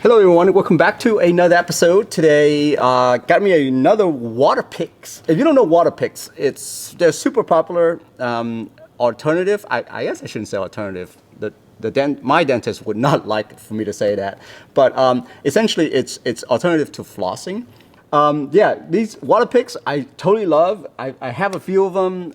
Hello everyone, welcome back to another episode. Today, got me another Waterpiks. If you don't know Waterpiks, they're super popular alternative. I guess I shouldn't say alternative. My dentist would not like for me to say that, but essentially it's alternative to flossing. Yeah, these Waterpiks I totally love. I have a few of them,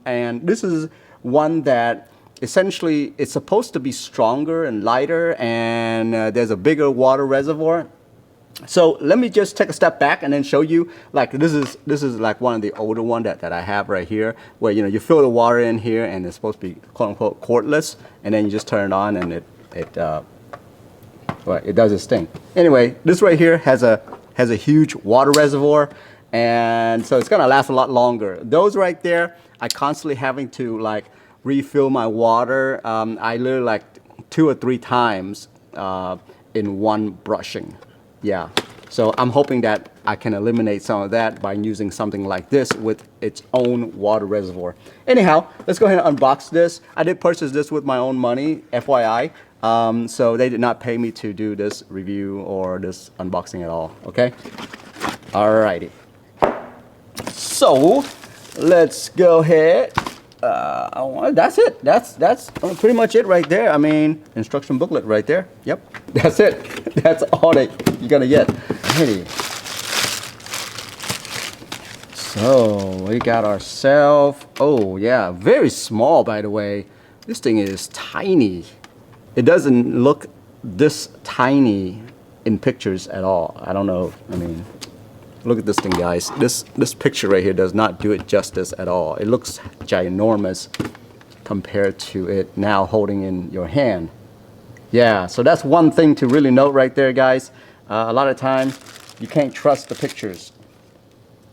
and this is one that essentially it's supposed to be stronger and lighter, and there's a bigger water reservoir. So let me just take a step back and then show you. Like this is like one of the older one that I have right here, where you fill the water in here and it's supposed to be quote unquote cordless, and then you just turn it on and it does its thing. Anyway, this right here has a huge water reservoir, and so it's gonna last a lot longer. Those right there, I constantly having to like refill my water. I literally like 2 or 3 times in one brushing. Yeah, so I'm hoping that I can eliminate some of that by using something like this with its own water reservoir. Anyhow, let's go ahead and unbox this. I did purchase this with my own money, FYI. So they did not pay me to do this review or this unboxing at all, okay? Alrighty. So, let's go ahead. That's it. That's pretty much it right there. I mean, instruction booklet right there. Yep, that's it. That's all that you're gonna get. Alrighty. So we got ourselves. Oh yeah, very small by the way. This thing is tiny. It doesn't look this tiny in pictures at all. I don't know. I mean, look at this thing, guys. This picture right here does not do it justice at all. It looks ginormous compared to it now holding in your hand. Yeah, so that's one thing to really note right there, guys. A lot of times you can't trust the pictures.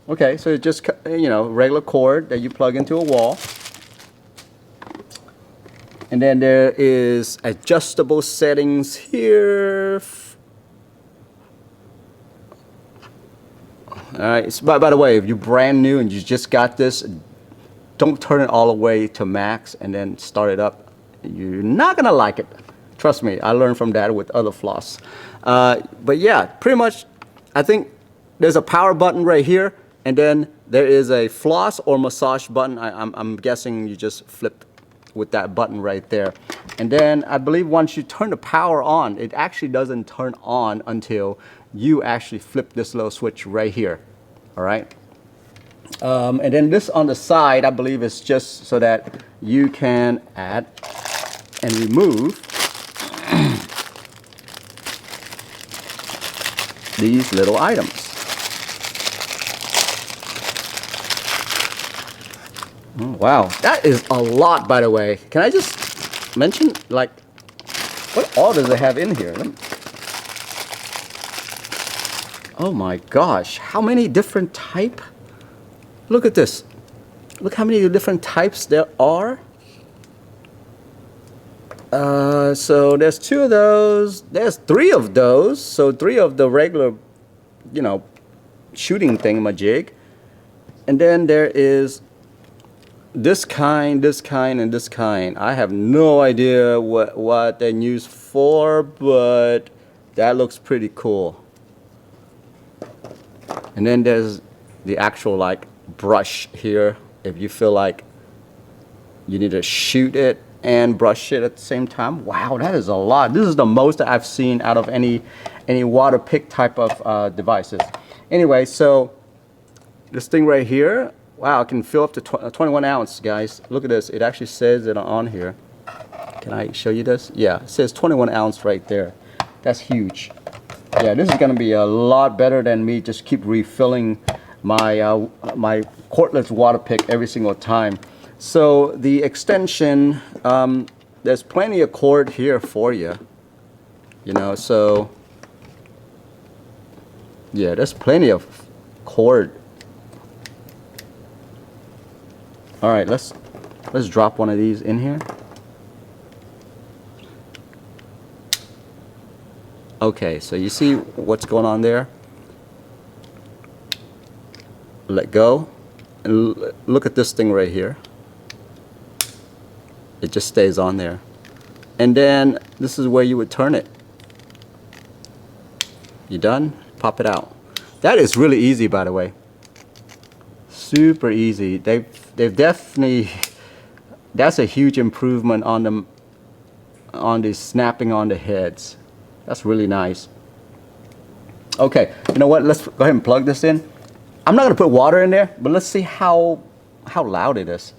Okay, so it's just regular cord that you plug into a wall. And then there is adjustable settings here. Alright, so by the way, if you're brand new and you just got this, don't turn it all the way to max and then start it up. You're not gonna like it. Trust me, I learned from that with other floss. But yeah, pretty much, I think there's a power button right here, and then there is a floss or massage button. I'm guessing you just flip with that button right there. And then I believe once you turn the power on, it actually doesn't turn on until you actually flip this little switch right here. All right. And then this on the side, I believe is just so that you can add and remove these little items. Oh, wow, that is a lot, by the way. Can I just mention, like, what all does it have in here? Oh my gosh, how many different type? Look at this. Look how many different types there are. So there's 2 of those. There's 3 of those. So 3 of the regular, shooting thingamajig. And then there is this kind, and this kind. I have no idea what they're used for, but that looks pretty cool. And then there's the actual like brush here if you feel like you need to shoot it and brush it at the same time. Wow, that is a lot. This is the most that I've seen out of any Waterpik type of devices. Anyway, so this thing right here, wow, it can fill up to 21 ounce, guys. Look at this. It actually says it on here. Can I show you this? Yeah, it says 21 ounce right there. That's huge. Yeah, this is going to be a lot better than me just keep refilling my my cordless Waterpik every single time. So the extension, there's plenty of cord here for you. So yeah, there's plenty of cord. All right, let's drop one of these in here. Okay, so you see what's going on there? Let go, and look at this thing right here. It just stays on there. And then this is where you would turn it. You done? Pop it out. That is really easy, by the way. Super easy. They've definitely, that's a huge improvement on them, on the snapping on the heads. That's really nice. Okay, you know what? Let's go ahead and plug this in. I'm not gonna put water in there, but let's see how loud it is.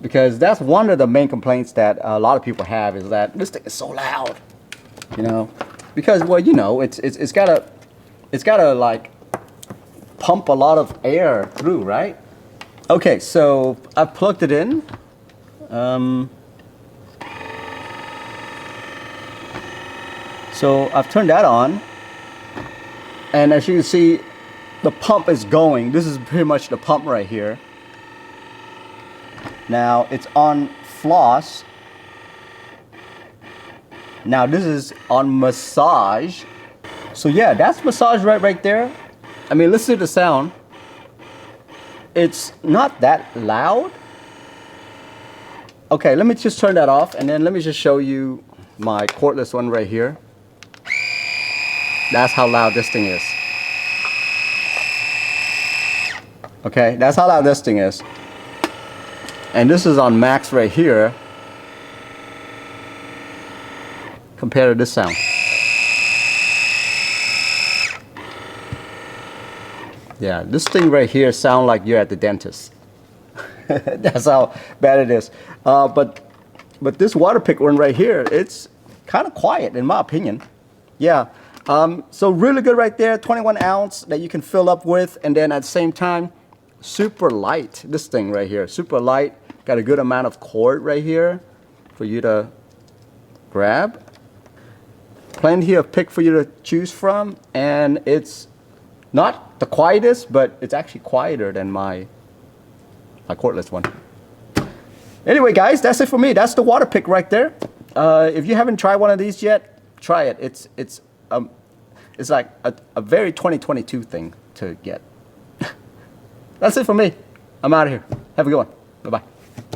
Because that's one of the main complaints that a lot of people have, is that this thing is so loud. You know, because, well, you know, it's gotta like pump a lot of air through, right? Okay, so I've plugged it in. So I've turned that on, and as you can see, the pump is going. This is pretty much the pump right here. Now it's on floss. Now this is on massage. So yeah, that's massage right there. I mean, listen to the sound. It's not that loud. Okay, let me just turn that off, and then let me just show you my cordless one right here. That's how loud this thing is. Okay, that's how loud this thing is. And this is on max right here. Compared to this sound. Yeah, this thing right here sounds like you're at the dentist. That's how bad it is. But this Waterpik one right here, it's kind of quiet in my opinion. Yeah. So really good right there. 21 ounce that you can fill up with, and then at the same time, super light. This thing right here, super light. Got a good amount of cord right here for you to grab. Plenty of pick for you to choose from, and it's not the quietest, but it's actually quieter than my cordless one. Anyway, guys, that's it for me. That's the Waterpik right there. If you haven't tried one of these yet, try it. It's like a very 2022 thing to get. That's it for me. I'm out of here. Have a good one. Bye-bye.